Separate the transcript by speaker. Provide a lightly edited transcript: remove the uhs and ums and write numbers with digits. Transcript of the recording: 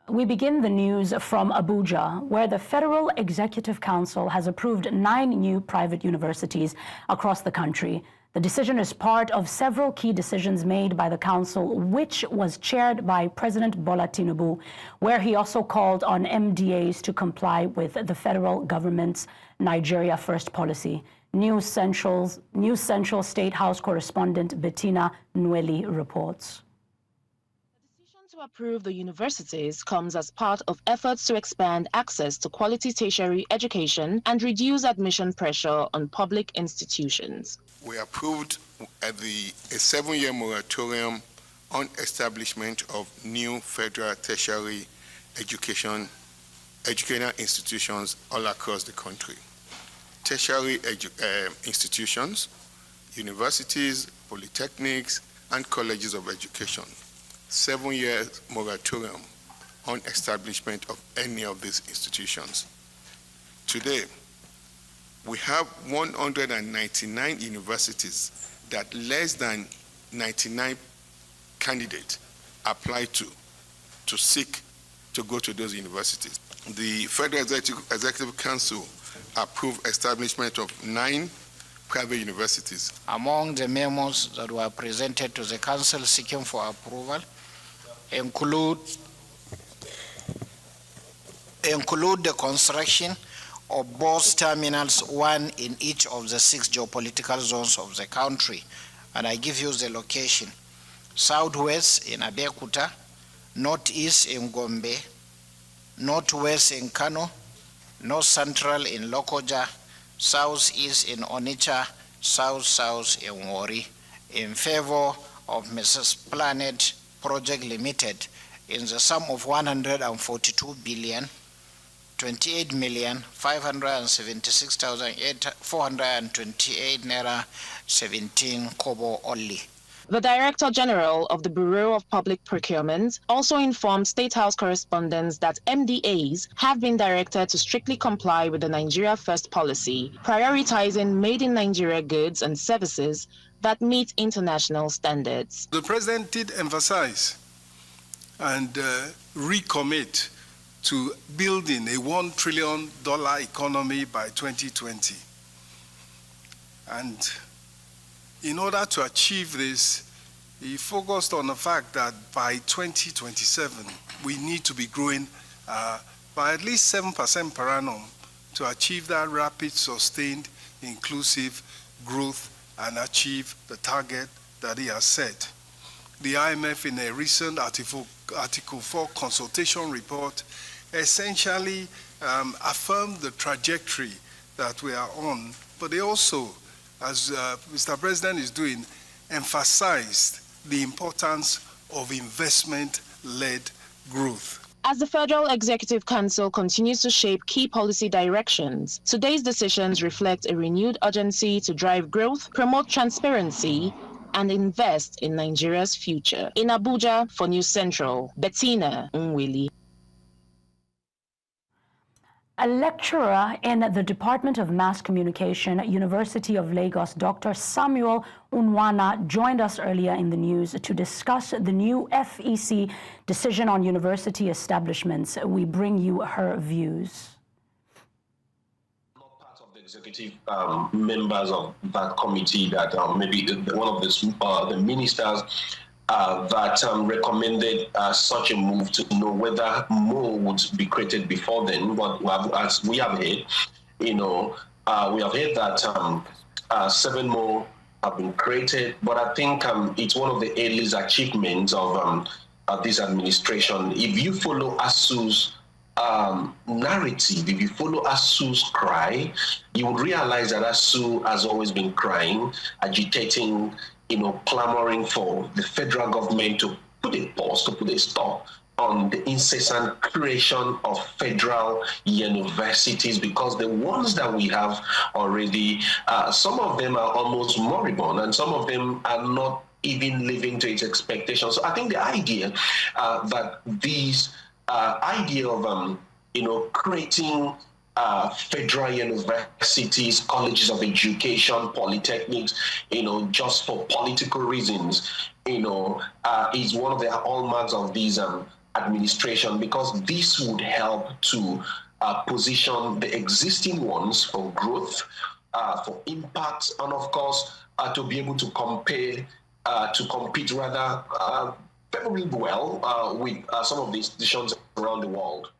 Speaker 1: We begin the news from Abuja, where the Federal Executive Council has approved 9 new private universities across the country. The decision is part of several key decisions made by the council, which was chaired by President Bola Tinubu, where he also called on MDAs to comply with the federal government's Nigeria First policy. News Central State House correspondent Bettina Nweli reports.
Speaker 2: To approve the universities comes as part of efforts to expand access to quality tertiary education and reduce admission pressure on public institutions.
Speaker 3: We approved a 7-year moratorium on establishment of new federal tertiary educational institutions all across the country. Tertiary institutions, universities, polytechnics, and colleges of education. 7-year moratorium on establishment of any of these institutions. Today, we have 199 universities that less than 99 candidates apply to seek to go to those universities. The Federal Executive Council approved establishment of 9 private universities.
Speaker 4: Among the memos that were presented to the council seeking for approval include the construction of bus terminals, 1 in each of the 6 geopolitical zones of the country. And I give you the location: southwest in Abeokuta, northeast in Gombe, northwest in Kano, north central in Lokoja, southeast in Onitsha, south in Warri, in favor of Mrs. Planet Project Limited in the sum of 142 billion 28,576,428 naira 17 kobo only.
Speaker 2: The Director General of the Bureau of Public Procurement also informed State House correspondents that MDAs have been directed to strictly comply with the Nigeria First policy, prioritizing made-in-Nigeria goods and services that meet international standards.
Speaker 5: The President did emphasize and recommit to building a $1 trillion economy by 2020. And in order to achieve this, he focused on the fact that by 2027, we need to be growing by at least 7% per annum to achieve that rapid, sustained, inclusive growth and achieve the target that he has set. The IMF, in a recent Article 4 consultation report, essentially affirmed the trajectory that we are on, but they also, as Mr. President is doing, emphasized the importance of investment-led growth.
Speaker 2: As the Federal Executive Council continues to shape key policy directions, today's decisions reflect a renewed urgency to drive growth, promote transparency, and invest in Nigeria's future. In Abuja, for News Central, Bettina Nweli.
Speaker 1: A lecturer in the Department of Mass Communication, University of Lagos, Dr. Samuel Unwana, joined us earlier in the news to discuss the new FEC decision on university establishments. We bring you her views.
Speaker 6: Not part of the executive members of that committee that maybe one of the ministers that recommended such a move to know whether more would be created before then. But as we have heard, we have heard that 7 more have been created. But I think it's one of the earliest achievements of this administration. If you follow ASU's narrative, if you follow ASU's cry, you would realize that ASU has always been crying, agitating, clamoring for the federal government to put a pause, to put a stop on the incessant creation of federal universities, because the ones that we have already, some of them are almost moribund and some of them are not even living to its expectations. So I think the idea that these idea of creating federal universities, colleges of education, polytechnics, just for political reasons, is one of the hallmarks of these administration, because this would help to position the existing ones for growth, for impact, and of course, to be able to compete rather very well with some of the institutions around the world.